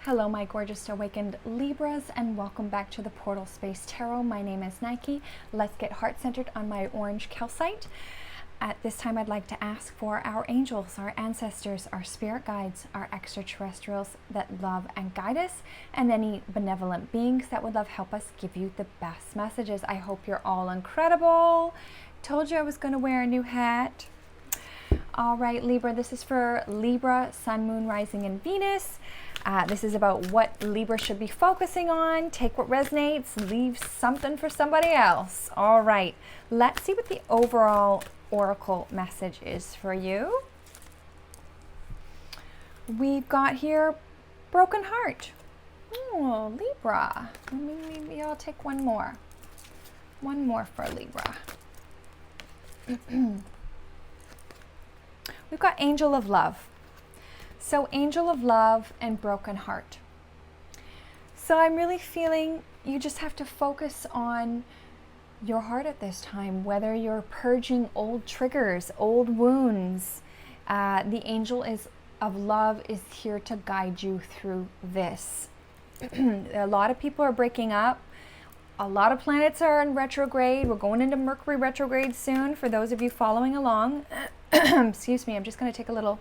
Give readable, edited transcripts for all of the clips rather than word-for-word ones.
Hello, my gorgeous awakened Libras, and welcome back to the Portal Space Tarot. My name is Nike. Let's get heart-centered on my orange calcite. At this time, I'd like to ask for our angels, our ancestors, our spirit guides, our extraterrestrials that love and guide us, and any benevolent beings that would love help us give you the best messages. I hope you're all incredible. Told you I was going to wear a new hat. All right, Libra, this is for Libra, Sun, Moon, Rising, and Venus. This is about what Libra should be focusing on. Take what resonates, leave something for somebody else. All right, let's see what the overall oracle message is for you. We've got here broken heart. Oh, Libra. Maybe I'll take one more. One more for Libra. We've got angel of love. So angel of love and broken heart. So I'm really feeling you just have to focus on your heart at this time, whether you're purging old triggers, old wounds. The angel of love is here to guide you through this. A lot of people are breaking up. A lot of planets are in retrograde. We're going into Mercury retrograde soon for those of you following along. Excuse me, I'm just going to take a little...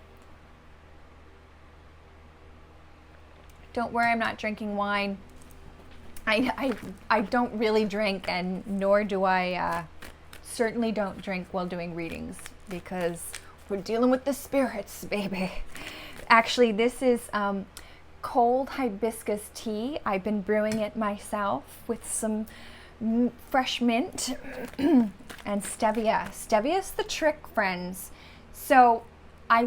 Don't worry, I'm not drinking wine. I don't really drink, and nor do I, certainly don't drink while doing readings, because we're dealing with the spirits, baby. Actually, this is cold hibiscus tea. I've been brewing it myself with some fresh mint and stevia. Stevia is the trick, friends. So I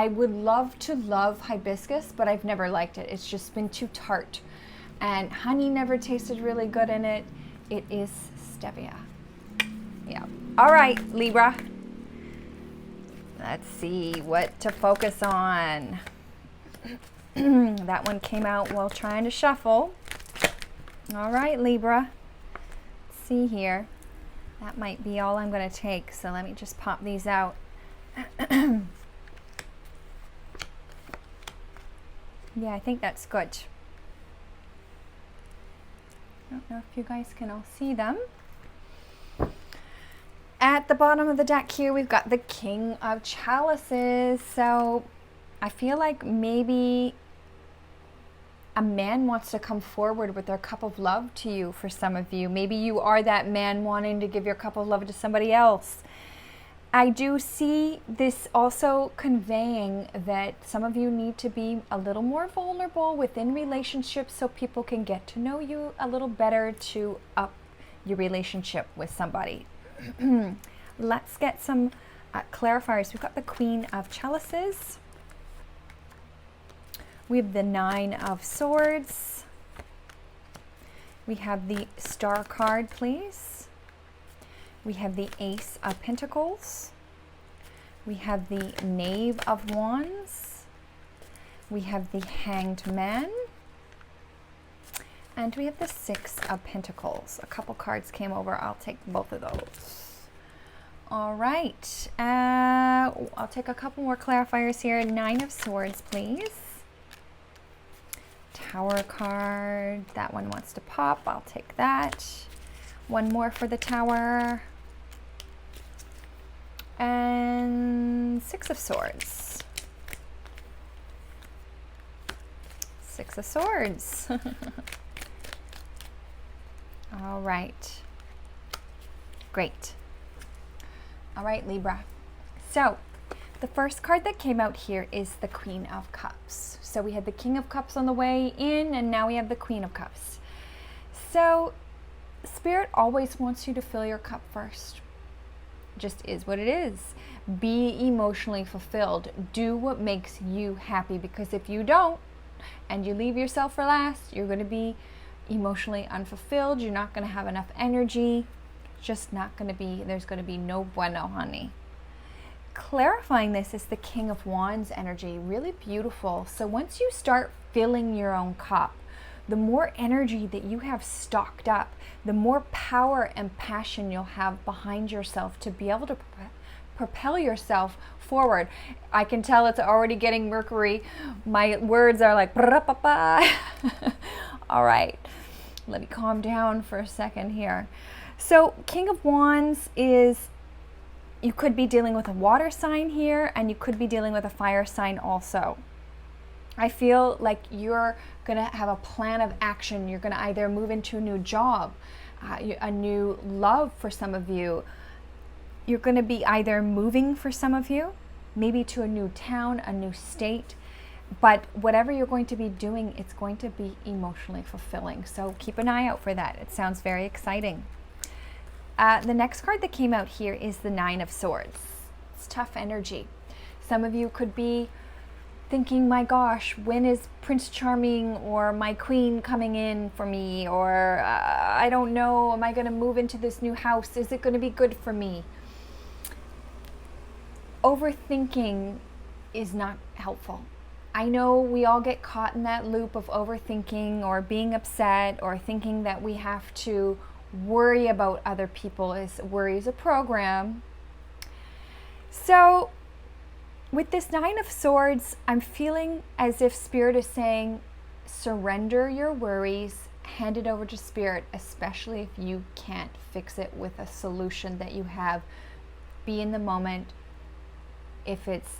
would love to love hibiscus, but I've never liked it. It's just been too tart. And honey never tasted really good in it. It is stevia. Yeah. All right, Libra. Let's see what to focus on. That one came out while trying to shuffle. All right, Libra. Let's see here. That might be all I'm going to take. So let me just pop these out. Yeah, I think that's good. I don't know if you guys can all see them. At the bottom of the deck here, we've got the King of Chalices. So I feel like maybe a man wants to come forward with their cup of love to you for some of you. Maybe you are that man wanting to give your cup of love to somebody else. I do see this also conveying that some of you need to be a little more vulnerable within relationships so people can get to know you a little better to up your relationship with somebody. Let's get some clarifiers. We've got the Queen of Chalices. We have the Nine of Swords. We have the Star card, please. We have the Ace of Pentacles. We have the Knave of Wands. We have the Hanged Man. And we have the Six of Pentacles. A couple cards came over. I'll take both of those. All right. I'll take a couple more clarifiers here. Nine of Swords, please. Tower card. That one wants to pop. I'll take that. One more for the Tower. And Six of Swords. Six of Swords. All right. Great. All right, Libra. So the first card that came out here is the Queen of Cups. So we had the King of Cups on the way in, and now we have the Queen of Cups. So Spirit always wants you to fill your cup first. Just is what it is. Be emotionally fulfilled. Do what makes you happy, because if you don't and you leave yourself for last, you're going to be emotionally unfulfilled. You're not going to have enough energy. Just not going to be, there's going to be no bueno, honey. Clarifying this is the King of Wands energy. Really beautiful. So once you start filling your own cup, the more energy that you have stocked up, the more power and passion you'll have behind yourself to be able to propel yourself forward. I can tell it's already getting Mercury. My words are like, all right, let me calm down for a second here. So King of Wands is, you could be dealing with a water sign here, and you could be dealing with a fire sign also. I feel like you're going to have a plan of action. You're going to either move into a new job, a new love for some of you. You're going to be either moving for some of you, maybe to a new town, a new state. But whatever you're going to be doing, it's going to be emotionally fulfilling. So keep an eye out for that. It sounds very exciting. The next card that came out here is the Nine of Swords. It's tough energy. Some of you could be thinking, my gosh, when is Prince Charming or my queen coming in for me? Or I don't know, am I going to move into this new house? Is it going to be good for me? Overthinking is not helpful. I know we all get caught in that loop of overthinking or being upset or thinking that we have to worry about other people. Worry is a program. So with this Nine of Swords, I'm feeling as if Spirit is saying, surrender your worries, hand it over to Spirit, especially if you can't fix it with a solution that you have. Be in the moment. If it's,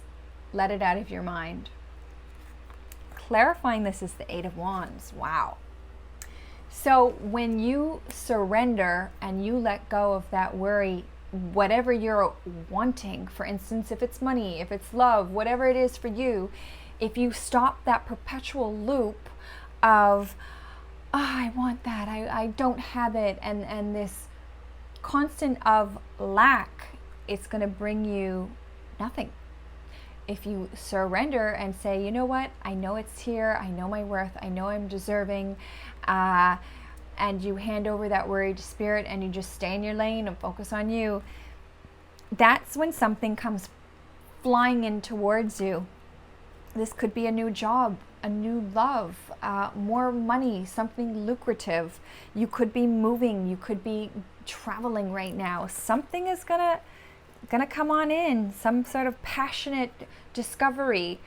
let it out of your mind. Clarifying this is the Eight of Wands. Wow. So when you surrender and you let go of that worry, whatever you're wanting, for instance, if it's money, if it's love, whatever it is for you, if you stop that perpetual loop of, I want that, I don't have it, and this constant of lack, it's going to bring you nothing. If you surrender and say, you know what, I know it's here, I know my worth, I know I'm deserving, and you hand over that worry to Spirit and you just stay in your lane and focus on you, that's when something comes flying in towards you. This could be a new job, a new love, more money, something lucrative. You could be moving, you could be traveling right now. Something is gonna come on in, some sort of passionate discovery.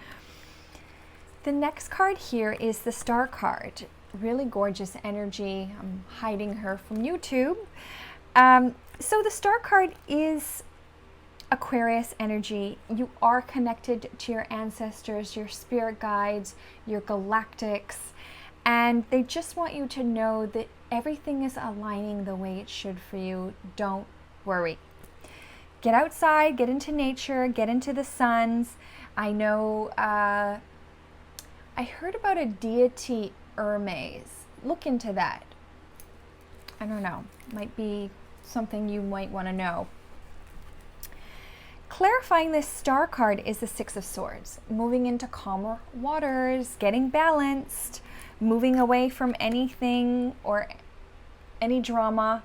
The next card here is the Star card. Really gorgeous energy. I'm hiding her from YouTube. So the Star card is Aquarius energy. You are connected to your ancestors, your spirit guides, your galactics, and they just want you to know that everything is aligning the way it should for you. Don't worry. Get outside, get into nature, get into the suns. I know, I heard about a deity, Hermes. Look into that. I don't know. Might be something you might want to know. Clarifying this Star card is the Six of Swords. Moving into calmer waters, getting balanced, moving away from anything or any drama,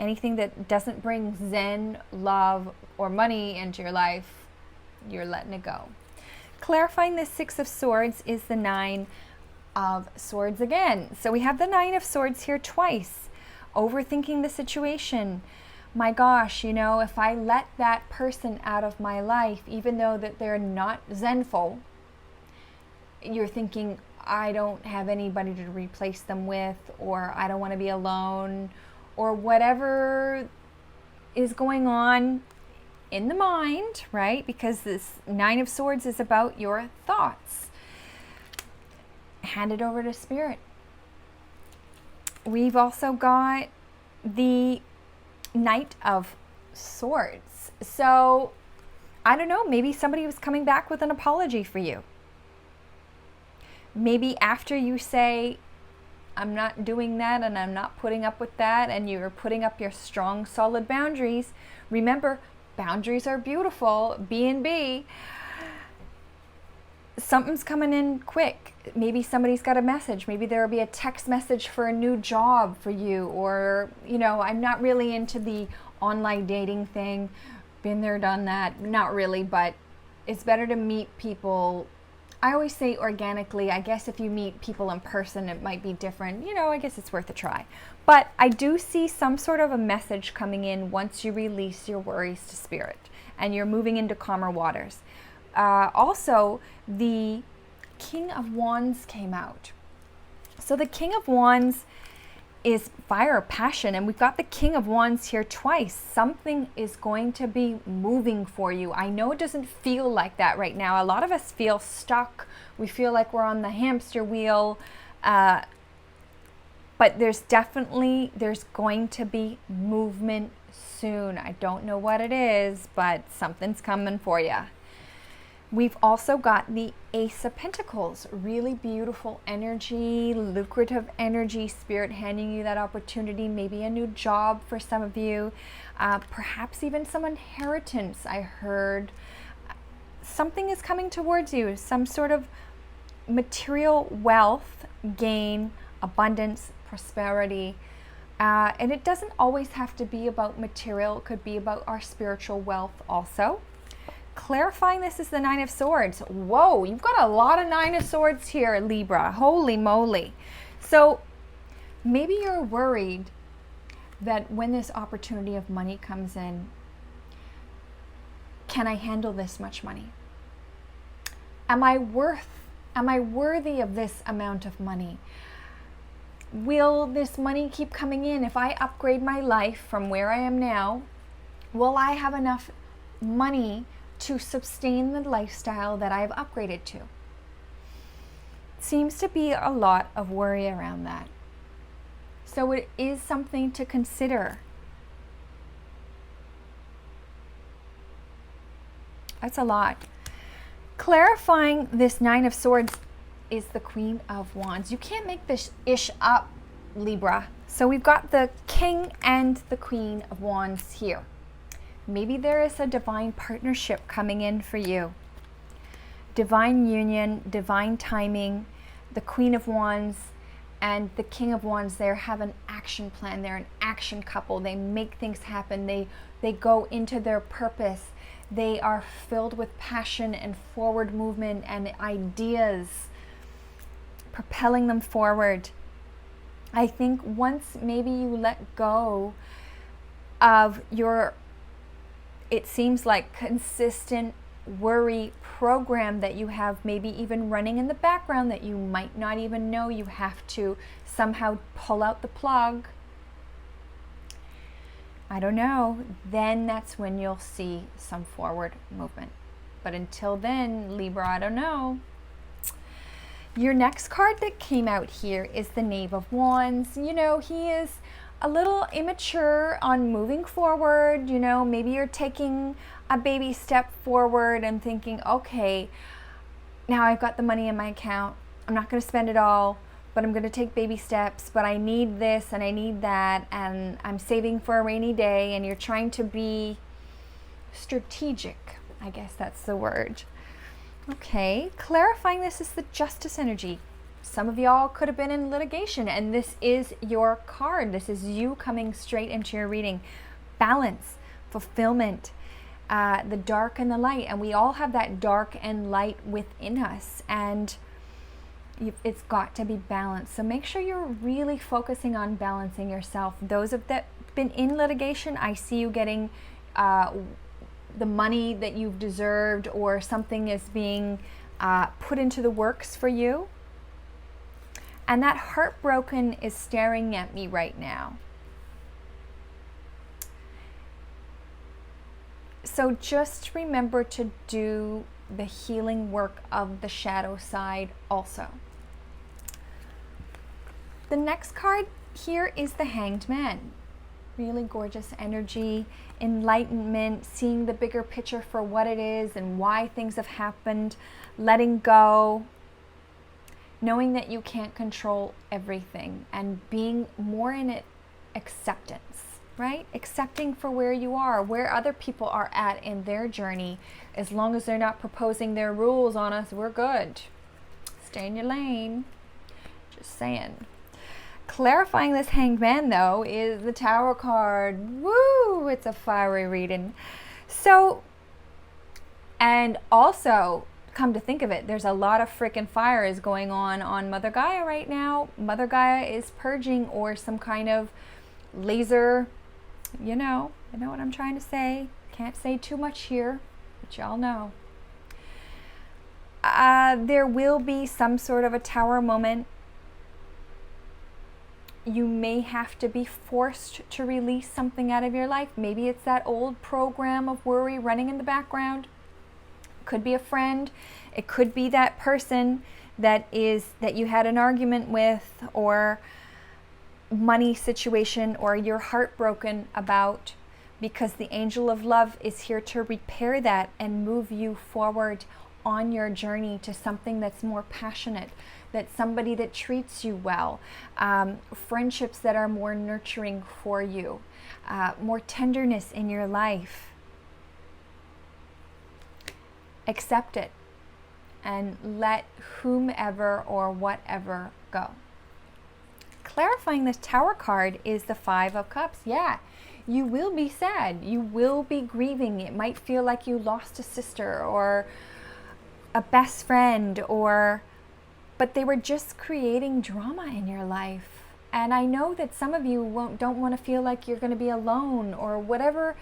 anything that doesn't bring zen, love, or money into your life. You're letting it go. Clarifying this Six of Swords is the Nine of Swords again. So we have the Nine of Swords here twice. Overthinking the situation. My gosh, you know, if I let that person out of my life, even though that they're not zenful, you're thinking, I don't have anybody to replace them with, or I don't want to be alone, or whatever is going on in the mind, right? Because this Nine of Swords is about your thoughts. Hand it over to Spirit. We've also got the Knight of Swords. So, I don't know, maybe somebody was coming back with an apology for you. Maybe after you say, I'm not doing that and I'm not putting up with that, and you're putting up your strong, solid boundaries. Remember, boundaries are beautiful, B&B. Something's coming in quick. Maybe somebody's got a message. Maybe there will be a text message for a new job for you, or, you know, I'm not really into the online dating thing. Been there, done that. Not really, but it's better to meet people. I always say organically. I guess if you meet people in person, it might be different. You know, I guess it's worth a try. But I do see some sort of a message coming in once you release your worries to Spirit. and you're moving into calmer waters. Also, the King of Wands came out. So the King of Wands is fire, passion, and we've got the King of Wands here twice. Something is going to be moving for you. I know it doesn't feel like that right now. A lot of us feel stuck. We feel like we're on the hamster wheel. But there's going to be movement soon. I don't know what it is, but something's coming for you. We've also got the Ace of Pentacles, really beautiful energy, lucrative energy, Spirit handing you that opportunity, maybe a new job for some of you, perhaps even some inheritance. I heard something is coming towards you, some sort of material wealth, gain, abundance, prosperity. And it doesn't always have to be about material. It could be about our spiritual wealth also. Clarifying this is the Nine of Swords. Whoa, you've got a lot of Nine of Swords here, Libra. Holy moly. So maybe you're worried that when this opportunity of money comes in, can I handle this much money? Am I worthy of this amount of money? Will this money keep coming in? If I upgrade my life from where I am now, will I have enough money to sustain the lifestyle that I've upgraded to? Seems to be a lot of worry around that. So it is something to consider. That's a lot. Clarifying this Nine of Swords is the Queen of Wands. You can't make this ish up, Libra. So we've got the King and the Queen of Wands here. Maybe there is a divine partnership coming in for you. Divine union, divine timing. The Queen of Wands and the King of Wands there have an action plan. They're an action couple. They make things happen. They go into their purpose. They are filled with passion and forward movement and ideas, propelling them forward. I think once maybe you let go of your, it seems like, consistent worry program that you have maybe even running in the background that you might not even know you have to somehow pull out the plug. I don't know. Then that's when you'll see some forward movement. But until then, Libra, I don't know. Your next card that came out here is the Knave of Wands. You know, he is a little immature on moving forward. You know, maybe you're taking a baby step forward and thinking, okay, now I've got the money in my account. I'm not going to spend it all, but I'm going to take baby steps. But I need this and I need that, and I'm saving for a rainy day. And you're trying to be strategic. I guess that's the word. Okay, clarifying this is the Justice energy. Some of y'all could have been in litigation, and this is your card. This is you coming straight into your reading. Balance, fulfillment, the dark and the light. And we all have that dark and light within us, and it's got to be balanced. So make sure you're really focusing on balancing yourself. Those of that been in litigation, I see you getting the money that you've deserved, or something is being put into the works for you. And that heartbroken is staring at me right now. So just remember to do the healing work of the shadow side also. The next card here is the Hanged Man. Really gorgeous energy, enlightenment, seeing the bigger picture for what it is and why things have happened, letting go, knowing that you can't control everything, and being more in it, acceptance, right? Accepting for where you are, where other people are at in their journey. As long as they're not proposing their rules on us, we're good. Stay in your lane. Just saying. Clarifying this Hanged Man, though, is the Tower card. Woo! It's a fiery reading. So, and also, come to think of it, there's a lot of freaking fires going on Mother Gaia right now. Mother Gaia is purging, or some kind of laser, you know what I'm trying to say, Can't say too much here, but y'all know. There will be some sort of a tower moment. You may have to be forced to release something out of your life. Maybe it's that old program of worry running in the background. Could be a friend. It could be that person that you had an argument with, or money situation, or you're heartbroken about, because the angel of love is here to repair that and move you forward on your journey to something that's more passionate, that's somebody that treats you well, friendships that are more nurturing for you, more tenderness in your life. Accept it and let whomever or whatever go. Clarifying this Tower card is the Five of Cups. Yeah, you will be sad. You will be grieving. It might feel like you lost a sister or a best friend, but they were just creating drama in your life. And I know that some of you don't want to feel like you're going to be alone, or whatever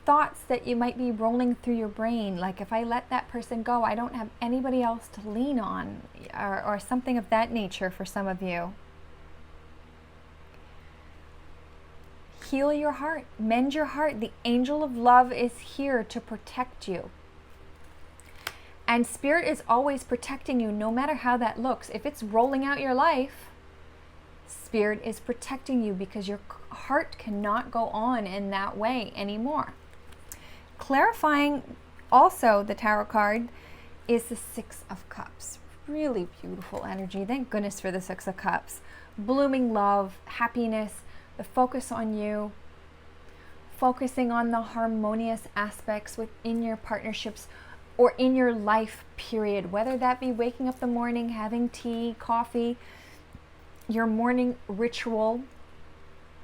thoughts that you might be rolling through your brain, like, if I let that person go, I don't have anybody else to lean on, or something of that nature for some of you. Heal your heart, mend your heart. The angel of love is here to protect you. And Spirit is always protecting you, no matter how that looks. If it's rolling out your life, Spirit is protecting you, because your heart cannot go on in that way anymore. Clarifying also the Tarot card is the Six of Cups. Really beautiful energy. Thank goodness for the Six of Cups. Blooming love, happiness, the focus on you, focusing on the harmonious aspects within your partnerships or in your life, period. Whether that be waking up in the morning, having tea, coffee, your morning ritual.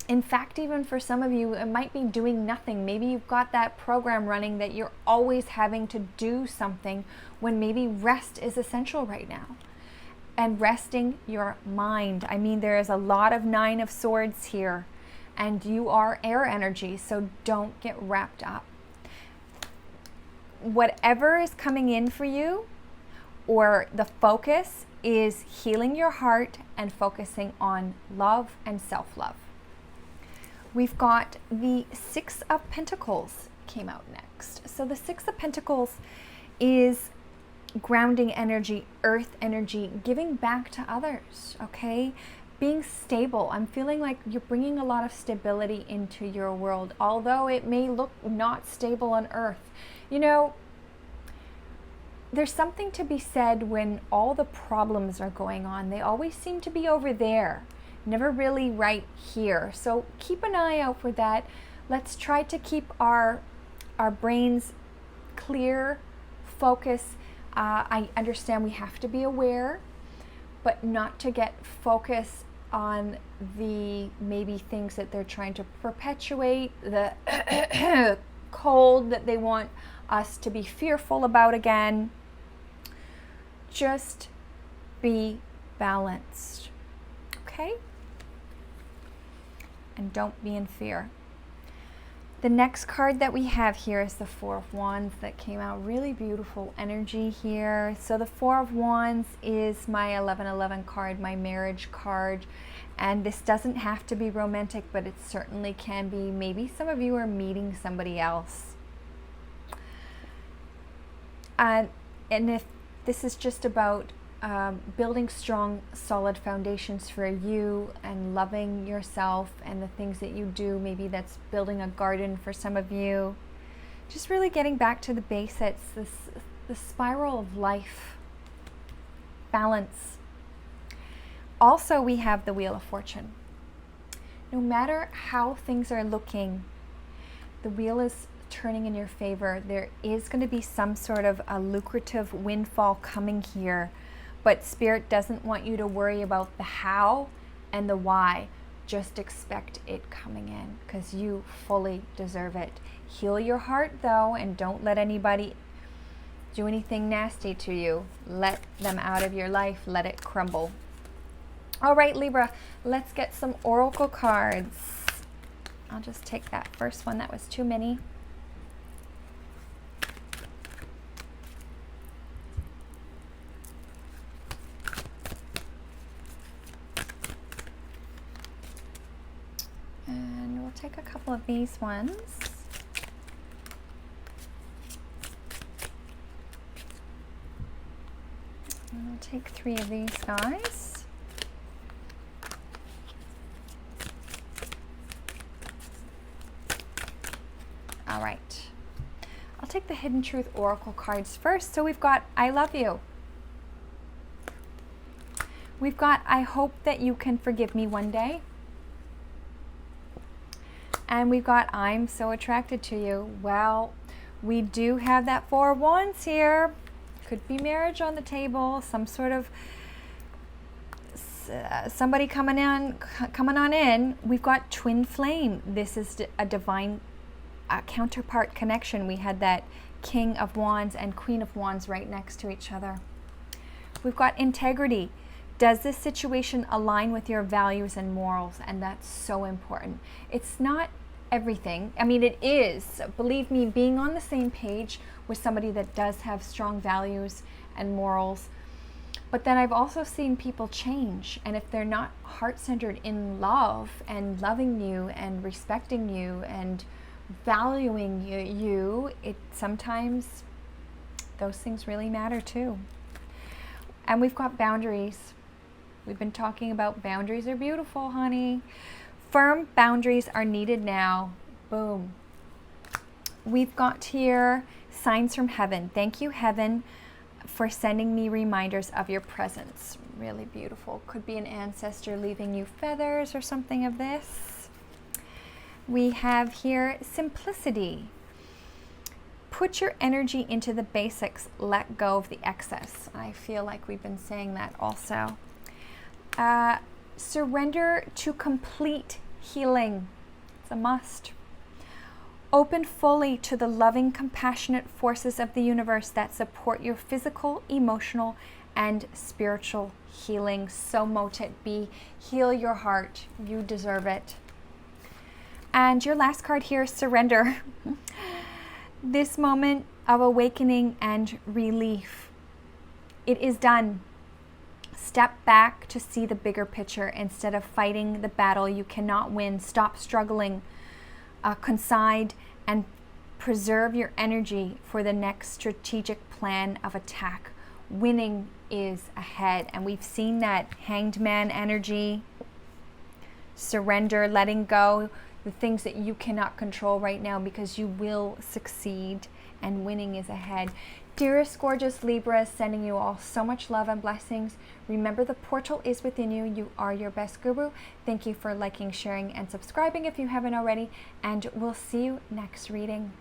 In fact, even for some of you, it might be doing nothing. Maybe you've got that program running that you're always having to do something, when maybe rest is essential right now. And resting your mind. I mean, there is a lot of Nine of Swords here, and you are air energy, so don't get wrapped up. Whatever is coming in for you, or the focus is healing your heart and focusing on love and self-love. We've got the Six of Pentacles came out next. So the Six of Pentacles is grounding energy, earth energy, giving back to others, okay? Being stable. I'm feeling like you're bringing a lot of stability into your world, although it may look not stable on earth. You know, there's something to be said when all the problems are going on. They always seem to be over there, never really right here. So keep an eye out for that. Let's try to keep our brains clear, focus. I understand we have to be aware, but not to get focused on the maybe things that they're trying to perpetuate, the cold that they want us to be fearful about again. Just be balanced, okay? And don't be in fear. The next card that we have here is the Four of Wands that came out. Really beautiful energy here. So the Four of Wands is my 1111 card, my marriage card. And this doesn't have to be romantic, but it certainly can be. Maybe some of you are meeting somebody else. And if this is just about building strong, solid foundations for you and loving yourself and the things that you do. Maybe that's building a garden for some of you. Just really getting back to the basics, the spiral of life, balance. Also, we have the Wheel of Fortune. No matter how things are looking, the wheel is turning in your favor. There is going to be some sort of a lucrative windfall coming here. But Spirit doesn't want you to worry about the how and the why. Just expect it coming in, because you fully deserve it. Heal your heart though, and don't let anybody do anything nasty to you. Let them out of your life. Let it crumble. All right, Libra, let's get some oracle cards. I'll just take that first one that was too many. And we'll take a couple of these ones. And we'll take 3 of these guys. All right. I'll take the Hidden Truth Oracle cards first. So we've got I love you. We've got I hope that you can forgive me one day. And we've got I'm so attracted to you. Well, we do have that 4 of Wands here. Could be marriage on the table, some sort of somebody coming on in. We've got twin flame. This is a divine counterpart connection. We had that King of Wands and Queen of Wands right next to each other. We've got integrity. Does this situation align with your values and morals? And that's so important. It's not everything. I mean, it is. Believe me, being on the same page with somebody that does have strong values and morals. But then I've also seen people change. And if they're not heart-centered in love and loving you and respecting you and valuing you, it sometimes those things really matter too. And we've got boundaries. We've been talking about boundaries are beautiful, honey. Firm boundaries are needed now. Boom. We've got here signs from heaven. Thank you, heaven, for sending me reminders of your presence. Really beautiful. Could be an ancestor leaving you feathers or something of this. We have here simplicity. Put your energy into the basics. Let go of the excess. I feel like we've been saying that also. Surrender to complete healing. It's a must. Open fully to the loving, compassionate forces of the universe that support your physical, emotional, and spiritual healing. So mote it be. Heal your heart. You deserve it. And your last card here, surrender. This moment of awakening and relief. It is done. Step back to see the bigger picture instead of fighting the battle you cannot win. Stop struggling. Concede and preserve your energy for the next strategic plan of attack. Winning is ahead. And we've seen that Hanged Man energy. Surrender, letting go the things that you cannot control right now, because you will succeed and winning is ahead. Dearest gorgeous Libra, sending you all so much love and blessings. Remember, the portal is within you. You are your best guru. Thank you for liking, sharing, and subscribing if you haven't already, and we'll see you next reading.